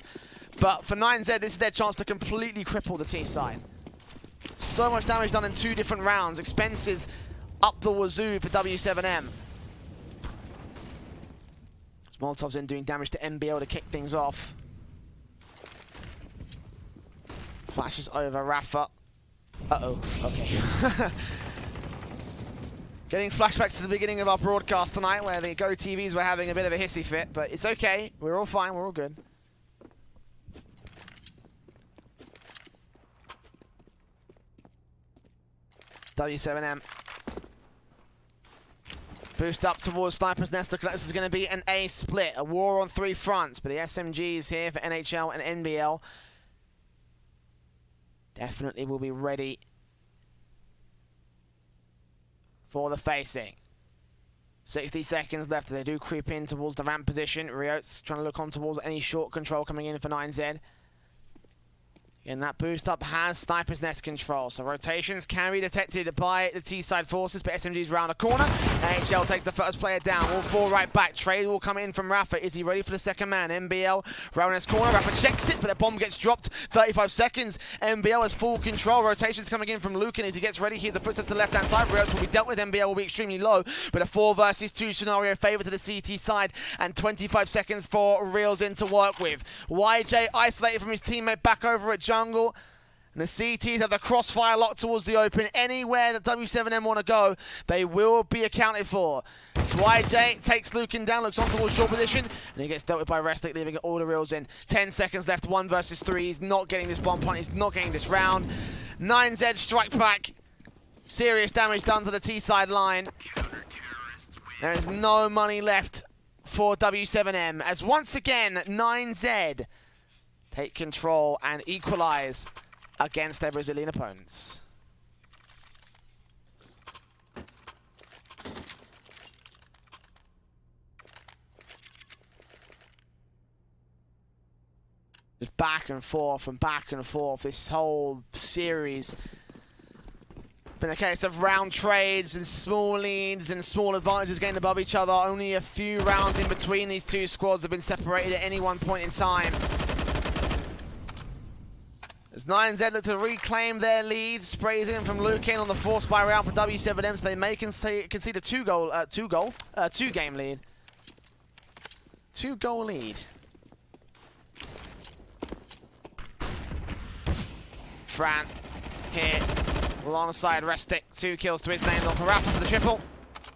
But for 9Z, this is their chance to completely cripple the T side. So much damage done in 2 different rounds. Expenses up the wazoo for W7M. Molotov's in doing damage to MBL to kick things off. Flashes over Rafa. Uh-oh, okay. Getting flashbacks to the beginning of our broadcast tonight where the Go TVs were having a bit of a hissy fit, but it's okay. We're all fine, we're all good. W7M. Boost up towards Sniper's Nest. Looking like this is going to be an A split. A war on 3 fronts. But the SMGs here for NHL and NBL definitely will be ready for the facing. 60 seconds left. They do creep in towards the ramp position. Riot's trying to look on towards any short control coming in for 9Z. And that boost up has Sniper's Nest control. So rotations can be detected by the T-side forces, but SMG's round a corner. NHL takes the first player down. All 4 right back. Trade will come in from Rafa. Is he ready for the second man? MBL round his corner. Rafa checks it, but the bomb gets dropped. 35 seconds. MBL has full control. Rotations coming in from Lucan as he gets ready here. The footsteps to the left-hand side. Rios will be dealt with. MBL will be extremely low, but a 4 versus 2 scenario favor to the CT side, and 25 seconds for Reels in to work with. YJ isolated from his teammate back over at jungle. And the CTs have the crossfire locked towards the open. Anywhere that W7M want to go, they will be accounted for. So YJ takes Lucan down, looks on towards short position, and he gets dealt with by Restic, leaving all the Reels in. 10 seconds left, 1 versus 3. He's not getting this bomb plant, he's not getting this round. 9Z strike back. Serious damage done to the T-side line. There is no money left for W7M, as once again, 9Z take control and equalize against their Brazilian opponents. Just back and forth and back and forth. This whole series been a case of round trades and small leads and small advantages getting above each other. Only a few rounds in between these two squads have been separated at any one point in time. As 9Z look to reclaim their lead, sprays in from Lucan on the force buy round for W7M, so they may concede a two-game lead. Two-goal lead. Fran here alongside Restic. 2 kills to his name. They'll Parappa for the triple.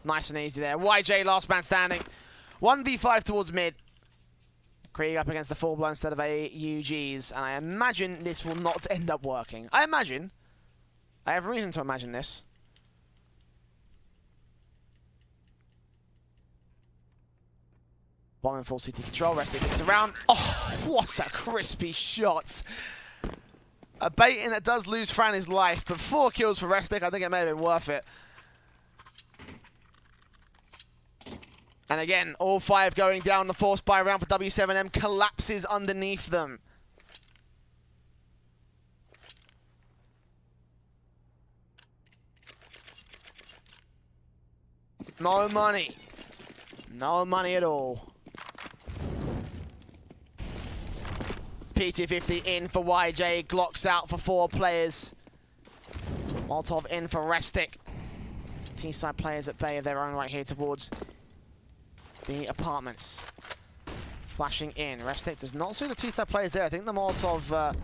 Nice and easy there. YJ last man standing. 1v5 towards mid. Krieg up against the full-blown set of AUGs, and I imagine this will not end up working. I have reason to imagine this. Bomb in full CT control. Restic kicks around. Oh, what a crispy shot. A baiting that does lose Fran his life, but 4 kills for Restic. I think it may have been worth it. And again, all 5 going down. The force buy round for W7M collapses underneath them. No money. No money at all. P250 in for YJ. Glocks out for 4 players. Molotov in for Restic. T-side players at bay of their own right here towards the apartments. Flashing in. Restic does not see the T-side players there. I think the Molotov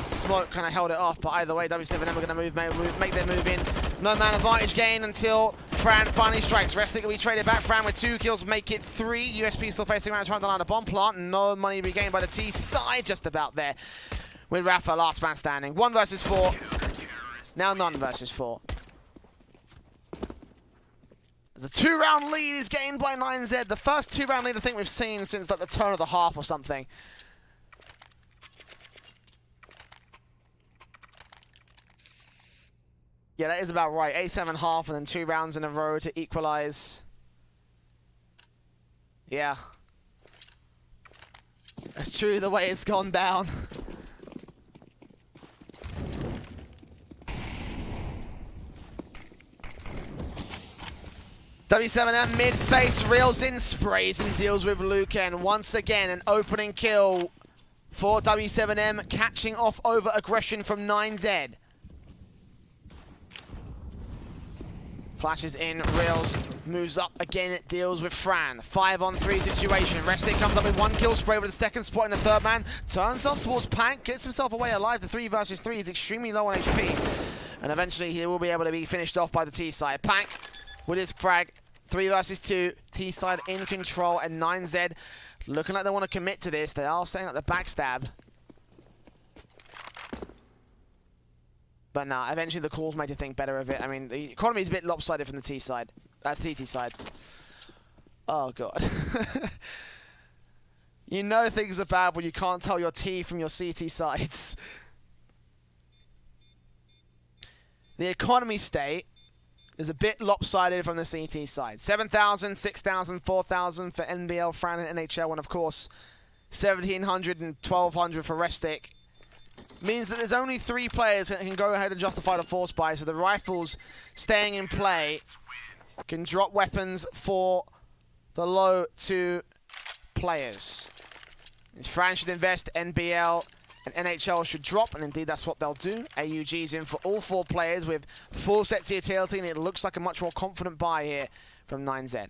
smoke kind of held it off, but either way, W7M are going to make their move in. No man advantage gain until Fran finally strikes. Restic will be traded back. Fran with 2 kills, make it 3. USP still facing around trying to land a bomb plant. No money regained by the T side, just about there. With Rafa last man standing. 1 versus 4. Now none versus 4. The 2-round lead is gained by 9Z. The first 2-round lead I think we've seen since like the turn of the half or something. Yeah, that is about right. 8-7.5 and then 2 rounds in a row to equalize. Yeah. That's true the way it's gone down. W7M mid-face, reels in, sprays and deals with Lucan. Once again, an opening kill for W7M, catching off over aggression from 9Z. Flashes in, reels, moves up again, it deals with Fran. 5-on-3 situation. Restic comes up with 1 kill spray with the second spot in the third man. Turns off towards Pank, gets himself away alive. The 3 versus 3 is extremely low on HP. And eventually he will be able to be finished off by the T side. Pank with his frag. 3 versus 2. T side in control, and 9Z looking like they want to commit to this. They are setting up the backstab. But nah, eventually the calls made you think better of it. I mean, the economy is a bit lopsided from the T side. That's TT side. Oh, God. You know things are bad when you can't tell your T from your CT sides. The economy state is a bit lopsided from the CT side. 7,000, 6,000, 4,000 for NBL, Fran, and NHL, and of course, 1,700 and 1,200 for Restic. Means that there's only 3 players that can go ahead and justify the force buy, so the rifles staying in play can drop weapons for the low 2 players. Fran should invest, NBL and NHL should drop, and indeed that's what they'll do. AUG's in for all 4 players with full set tier TLT, and it looks like a much more confident buy here from 9Z.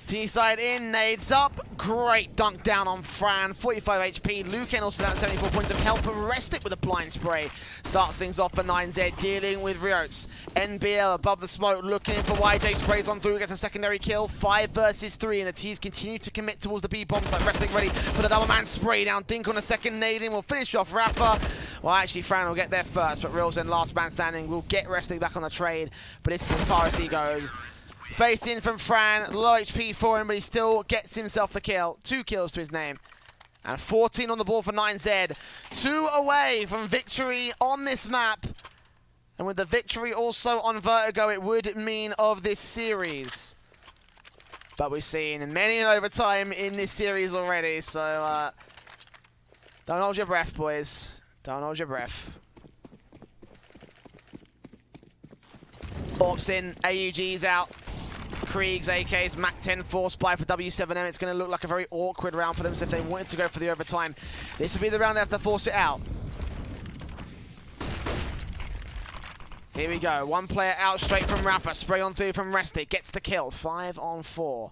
T-side in, nades up, Great dunk down on Fran, 45 HP. Luken also down 74 points of health, but Restic with a blind spray. Starts things off for 9Z, dealing with Riots. NBL above the smoke, looking for YJ, sprays on through, gets a secondary kill. 5 versus 3, and the T's continue to commit towards the B bombs. Like Restic ready for the double man spray down. Dink on a second nading will finish off Rafa. Well, actually, Fran will get there first, but Reals and last man standing will get Restic back on the trade. But this is as far as he goes. Face in from Fran, low HP for him, but he still gets himself the kill. 2 kills to his name. And 14 on the board for 9Z. 2 away from victory on this map. And with the victory also on Vertigo, it would mean of this series. But we've seen many an overtime in this series already, so don't hold your breath, boys. Don't hold your breath. Orps in, AUG's out. Kriegs, AKs, Mac 10 force buy for W7M. It's going to look like a very awkward round for them, so if they wanted to go for the overtime, this would be the round they have to force it out. So here we go. 1 player out straight from Rafa. Spray on through from Restic. Gets the kill. 5 on 4.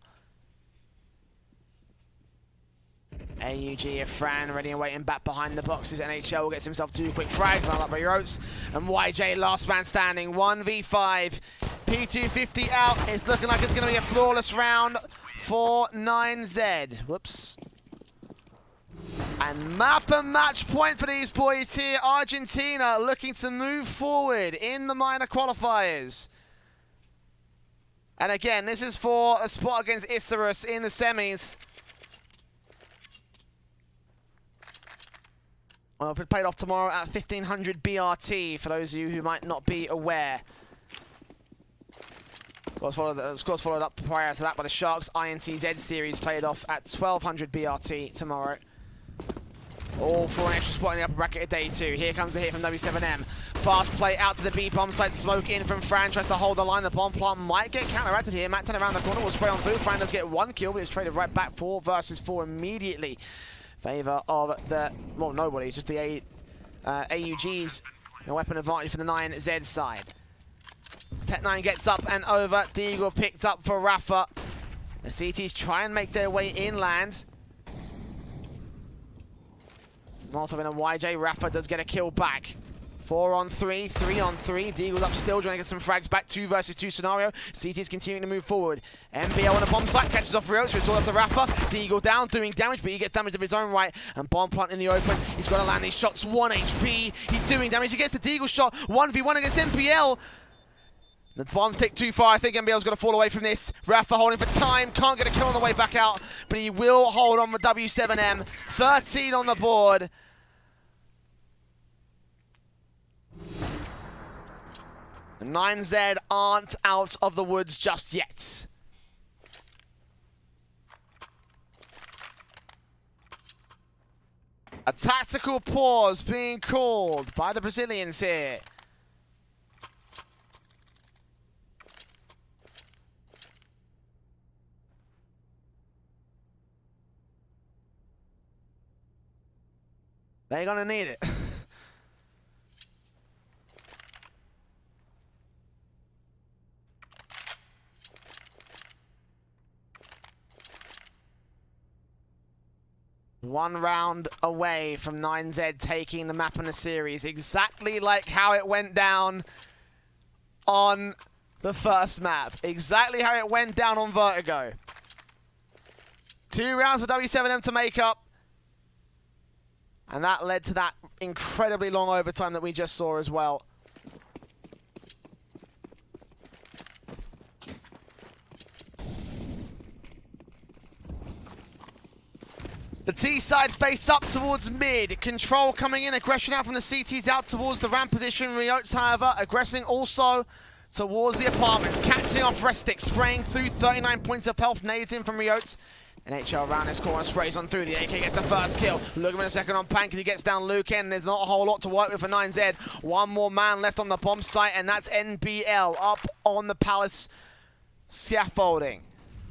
AUG of Fran ready and waiting back behind the boxes. NHL gets himself 2 quick frags. Lined up by Riots. And YJ last man standing. 1v5. P250 out. It's looking like it's going to be a flawless round for 9Z. Whoops. And map and match point for these boys here. Argentina looking to move forward in the minor qualifiers. And again, this is for a spot against Isurus in the semis. Well, it'll be played off tomorrow at 1500 BRT, for those of you who might not be aware. Of course, followed up prior to that by the Sharks INTZ series, played off at 1200 BRT tomorrow. All for an extra spot in the upper bracket of day 2. Here comes the hit from W7M. Fast play out to the B bomb site. Smoke in from Fran. Tries to hold the line. The bomb plant might get counteracted here. Matt 10 around the corner will spray on through. Fran does get 1 kill, but it's traded right back 4 versus 4 immediately. Favor of the, well, nobody, just the AUGs. A weapon advantage for the 9Z side. Tech9 gets up and over. Deagle picked up for Rafa. The CTs try and make their way inland. Also in a YJ, Rafa does get a kill back. 4 on 3, 3 on 3. Deagle's up still, trying to get some frags back. 2 versus 2 scenario. CT's continuing to move forward. MBL on a bomb site, catches off Rio, so it's all up to Rafa. Deagle down, doing damage, but he gets damage of his own right. And bomb plant in the open. He's got to land these shots. 1 HP. He's doing damage. He gets the Deagle shot. 1v1 against MBL. The bombs take too far. I think MBL's got to fall away from this. Rafa holding for time. Can't get a kill on the way back out, but he will hold on with W7M. 13 on the board. The 9Z aren't out of the woods just yet. A tactical pause being called by the Brazilians here. They're gonna need it. One round away from 9Z taking the map in the series, exactly like how it went down on the first map. Exactly how it went down on Vertigo. 2 rounds for W7M to make up. And that led to that incredibly long overtime that we just saw as well. The T side face up towards mid. Control coming in. Aggression out from the CTs out towards the ramp position. Riots, however, aggressing also towards the apartments. Catching off Restic. Spraying through 39 points of health. Nades in from Riots. NHL around this corner, sprays on through. The AK gets the first kill. Look him in a second on Pank as he gets down Luken. There's not a whole lot to work with for 9Z. One more man left on the bomb site, and that's NBL up on the Palace scaffolding.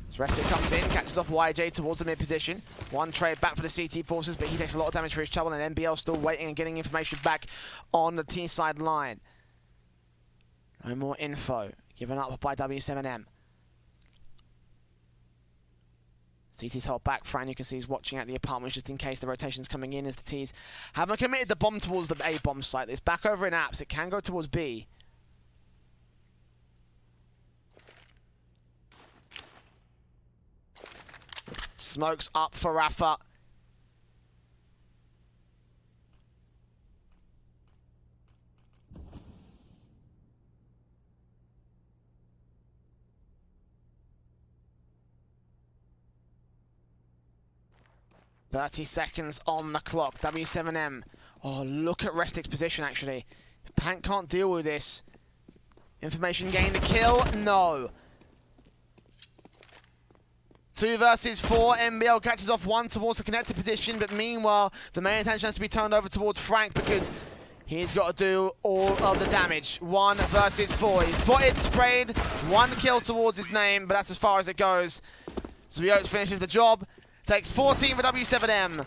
So Restic comes in, catches off YJ towards the mid position. 1 trade back for the CT forces, but he takes a lot of damage for his trouble, and NBL still waiting and getting information back on the T side line. No more info given up by W7M. CT's held back. Fran, you can see, he's watching out the apartments just in case the rotation's coming in as the T's haven't committed the bomb towards the A bomb site. It's back over in apps. It can go towards B. Smokes up for Rafa. "30 seconds on the clock. W7M. Oh, look at Restic's position, actually. Pank can't deal with this. Information gained. A kill? No. 2 versus 4. MBL catches off 1 towards the connected position, but meanwhile, the main attention has to be turned over towards Frank because he's got to do all of the damage. 1 versus 4. He's spotted, sprayed, 1 kill towards his name, but that's as far as it goes. Zwiotz finishes the job. Takes 14 for W7M.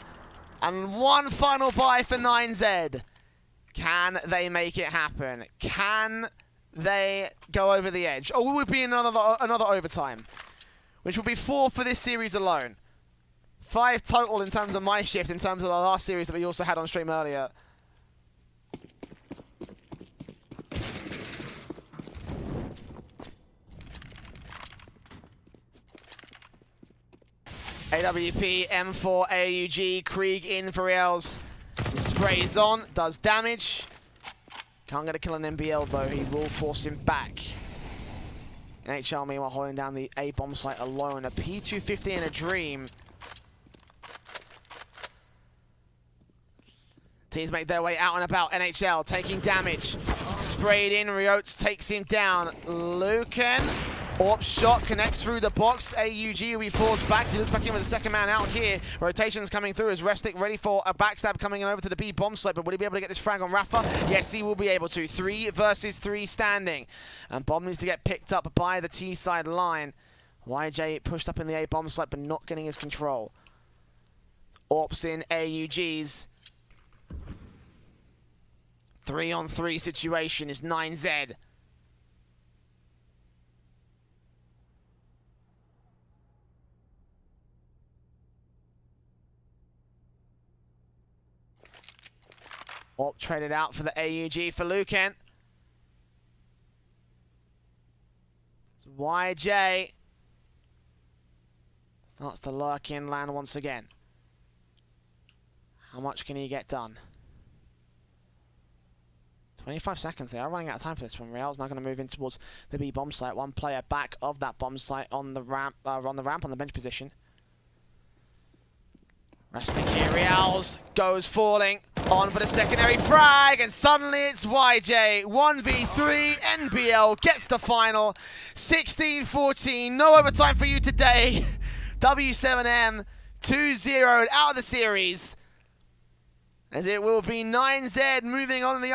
And 1 final buy for 9Z. Can they make it happen? Can they go over the edge? Or will it be another overtime? Which will be 4 for this series alone. 5 total in terms of my shift, in terms of the last series that we also had on stream earlier. AWP, M4, AUG, Krieg in for Reals. Sprays on, does damage. Can't get a kill on MBL though, he will force him back. NHL meanwhile holding down the A bomb site alone. A P250 and a Dream. Teams make their way out and about. NHL taking damage. Sprayed in, Zwiotz takes him down. Lucan. Orp shot connects through the box. AUG will be forced back. He looks back in with the second man out here. Rotations coming through as Restic ready for a backstab coming in over to the B bomb site. But will he be able to get this frag on Rafa? Yes, he will be able to. 3 versus 3 standing. And bomb needs to get picked up by the T side line. YJ pushed up in the A bomb site but not getting his control. Orps in AUG's. 3-on-3 situation is 9Z. Orp traded out for the AUG for Lucan. So YJ starts to lurk in land once again. How much can he get done? 25 seconds. They are running out of time for this one. Real's now going to move in towards the B bomb site. 1 player back of that bomb site on the ramp, on the bench position. Resting here, Reals goes falling on for the secondary frag, and suddenly it's YJ. 1v3, NBL gets the final. 16-14, no overtime for you today. W7M 2-0 out of the series, as it will be 9Z moving on in the